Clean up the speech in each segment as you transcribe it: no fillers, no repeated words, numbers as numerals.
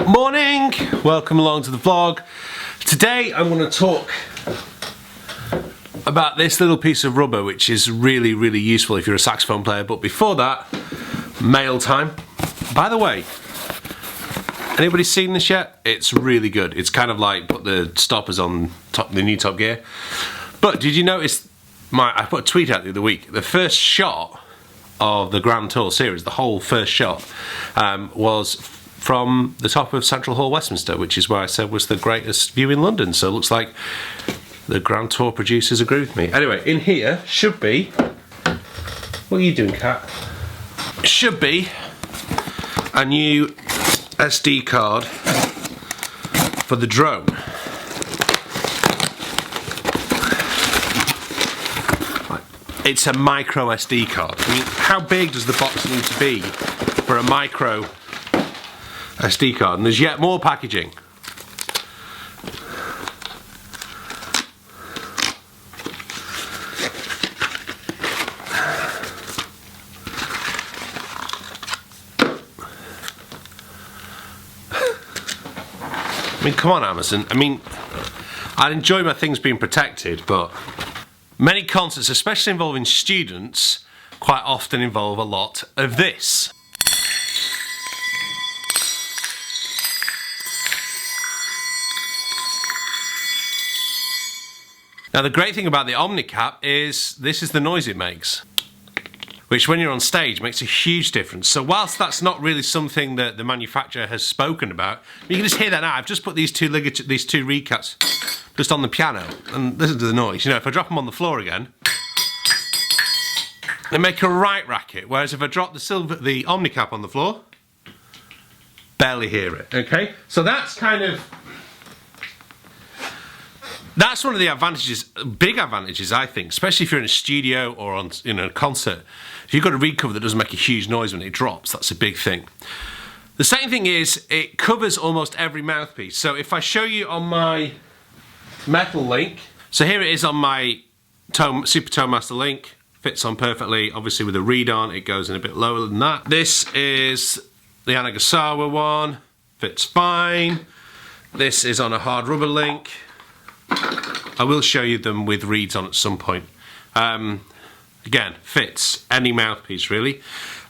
Morning, welcome along to the vlog. Today I'm going to talk about this little piece of rubber which is really useful if you're a saxophone player, but before that, mail time. By the way, anybody seen this yet? It's really good. It's kind of like put the stoppers on top, the new Top Gear. But did you notice, I put a tweet out the other week, the first shot of the Grand Tour series, the whole first shot, was from the top of Central Hall, Westminster, which is where I said was the greatest view in London. So it looks like the Grand Tour producers agree with me. Anyway, in here should be, what are you doing, cat? Should be a new SD card for the drone. It's a micro SD card. I mean, how big does the box need to be for a micro SD card? And there's yet more packaging. I mean, come on, Amazon. I mean, I'd enjoy my things being protected, but many concerts, especially involving students, quite often involve a lot of this. Now the great thing about the Omnicap is this is the noise it makes, which when you're on stage makes a huge difference. So whilst that's not really something that the manufacturer has spoken about, you can just hear that now. I've just put these two reed caps just on the piano and listen to the noise. You know, if I drop them on the floor again, they make a right racket, whereas if I drop the Omnicap on the floor, barely hear it, okay? So that's one of the advantages, big advantages, I think, especially if you're in a studio or on, a concert. If you've got a reed cover that doesn't make a huge noise when it drops, that's a big thing. The second thing is it covers almost every mouthpiece. So if I show you on my metal link, so here it is on my Super Tone Master link, fits on perfectly, obviously with a reed on, it goes in a bit lower than that. This is the Yanagisawa one, fits fine. This is on a hard rubber link. I will show you them with reeds on at some point. Again, fits any mouthpiece really.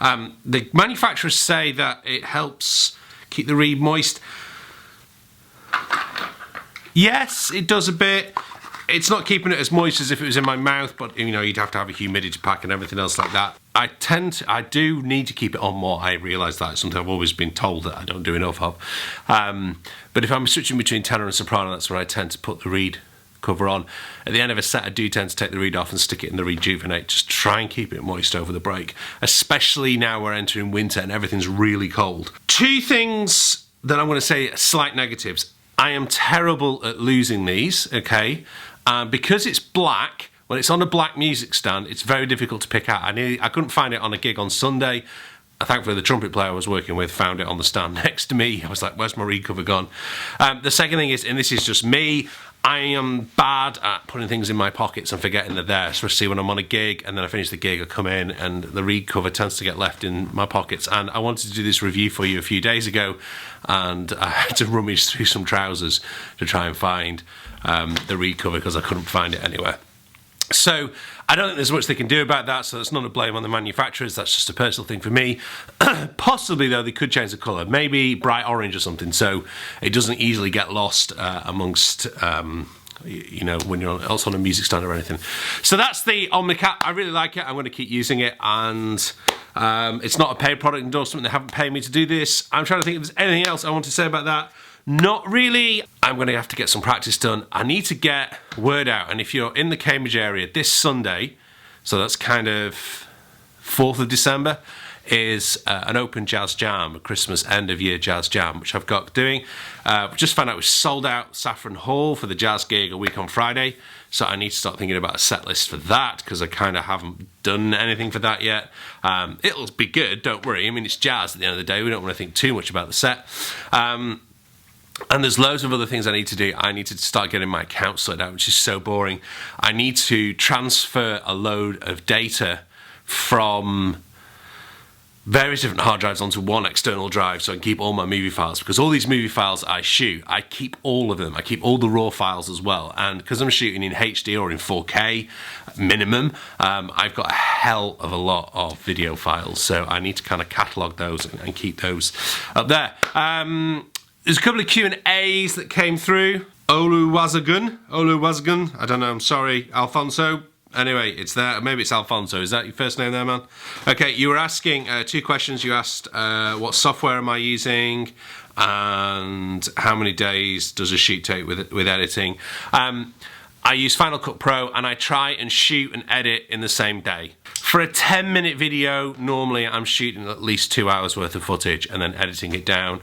The manufacturers say that it helps keep the reed moist. Yes, it does a bit. It's not keeping it as moist as if it was in my mouth, but you'd have to have a humidity pack and everything else like that. I do need to keep it on more. I realise that. It's something I've always been told that I don't do enough of. But if I'm switching between tenor and soprano, that's where I tend to put the reed cover on. At the end of a set, I do tend to take the reed off and stick it in the rejuvenate. Just try and keep it moist over the break, especially now we're entering winter and everything's really cold. Two things that I'm going to say slight negatives. I am terrible at losing these, okay? Because it's black, when it's on a black music stand, it's very difficult to pick out. I couldn't find it on a gig on Sunday. Thankfully, the trumpet player I was working with found it on the stand next to me. I was like, where's my reed cover gone? The second thing is, and this is just me, I am bad at putting things in my pockets and forgetting they're there, especially when I'm on a gig and then I finish the gig, I come in and the reed cover tends to get left in my pockets. And I wanted to do this review for you a few days ago and I had to rummage through some trousers to try and find the reed cover because I couldn't find it anywhere. So I don't think there's much they can do about that, so that's not a blame on the manufacturers, that's just a personal thing for me. Possibly, though, they could change the colour, maybe bright orange or something, so it doesn't easily get lost amongst, you know, when you're also on a music stand or anything. So that's the Omnicap. I really like it. I'm going to keep using it, and it's not a paid product endorsement. They haven't paid me to do this. I'm trying to think if there's anything else I want to say about that. Not really. I'm going to have to get some practice done. I need to get word out, and if you're in the Cambridge area this Sunday, so that's kind of 4th of December, is an open jazz jam, a Christmas end of year jazz jam, which I've got doing. Just found out it was sold out Saffron Hall for the jazz gig a week on Friday, so I need to start thinking about a set list for that, because I kind of haven't done anything for that yet. It'll be good, don't worry. I mean, it's jazz at the end of the day. We don't want to think too much about the set. And there's loads of other things I need to do. I need to start getting my account sorted out, which is so boring. I need to transfer a load of data from various different hard drives onto one external drive so I can keep all my movie files, because all these movie files I shoot, I keep all of them. I keep all the raw files as well, and because I'm shooting in HD or in 4K minimum, I've got a hell of a lot of video files, so I need to kind of catalogue those and keep those up there. There's a couple of Q&As that came through. Oluwasegun, I don't know, I'm sorry, Alfonso. Anyway, it's there. Maybe it's Alfonso. Is that your first name there, man? Okay, you were asking 2 questions. You asked what software am I using, and how many days does a shoot take with editing. I use Final Cut Pro, and I try and shoot and edit in the same day. For a 10-minute video, normally I'm shooting at least 2 hours worth of footage and then editing it down.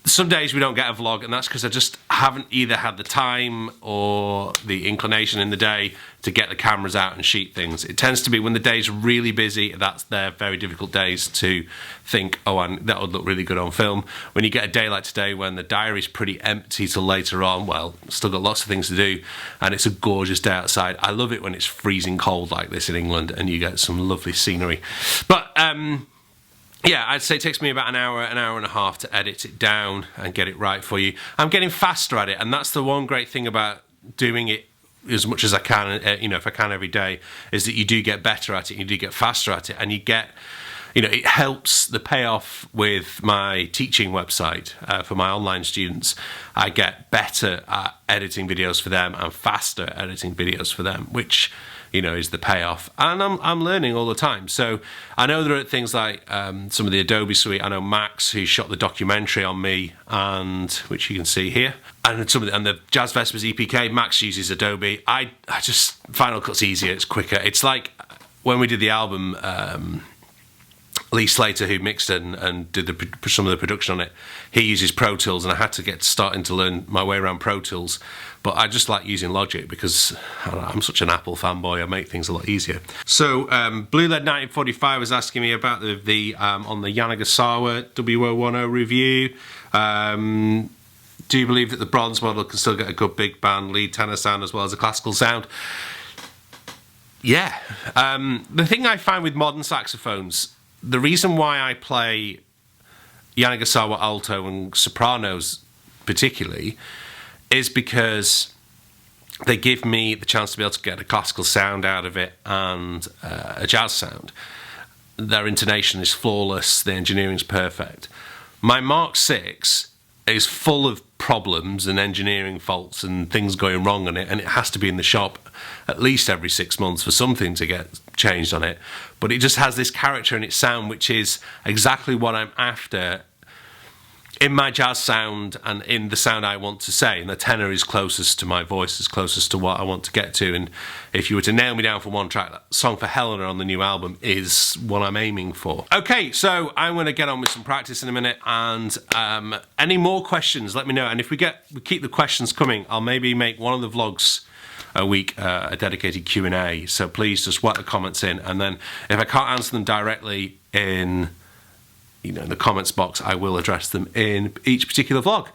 Some days we don't get a vlog, and that's because I just haven't either had the time or the inclination in the day to get the cameras out and shoot things. It tends to be when the day's really busy, they're very difficult days to think, oh, that would look really good on film. When you get a day like today when the diary's pretty empty till later on, well, still got lots of things to do, and it's a gorgeous day outside. I love it when it's freezing cold like this in England and you get some lovely scenery. But yeah, I'd say it takes me about an hour and a half to edit it down and get it right for you. I'm getting faster at it, and that's the one great thing about doing it as much as I can, you know, if I can every day, is that you do get better at it, you do get faster at it, and you get, you know, it helps the payoff with my teaching website for my online students. I get better at editing videos for them and faster at editing videos for them, which, you know, is the payoff. And I'm learning all the time. So I know there are things like some of the Adobe suite. I know Max, who shot the documentary on me, and which you can see here, and some of the Jazz Vespers EPK. Max uses Adobe. I just, Final Cut's easier. It's quicker. It's like when we did the album. Lee Slater, who mixed and did some of the production on it, he uses Pro Tools, and I had to get starting to learn my way around Pro Tools. But I just like using Logic because I'm such an Apple fanboy. I make things a lot easier. So Blue Lead 1945 was asking me about the on the Yanagisawa W010 review. Do you believe that the bronze model can still get a good big band lead tenor sound as well as a classical sound? Yeah. The thing I find with modern saxophones, the reason why I play Yanagisawa Alto and Sopranos particularly is because they give me the chance to be able to get a classical sound out of it and a jazz sound. Their intonation is flawless, the engineering's perfect. My Mark VI is full of problems and engineering faults and things going wrong on it, and it has to be in the shop at least every 6 months for something to get changed on it. But it just has this character in its sound which is exactly what I'm after in my jazz sound and in the sound I want to say. And the tenor is closest to my voice, is closest to what I want to get to. And if you were to nail me down for one track, that Song for Helena on the new album is what I'm aiming for. Okay, so I'm going to get on with some practice in a minute, and any more questions, let me know. And if we keep the questions coming, I'll maybe make one of the vlogs a week a dedicated Q&A. So please just whack the comments in, and then if I can't answer them directly in the comments box, I will address them in each particular vlog.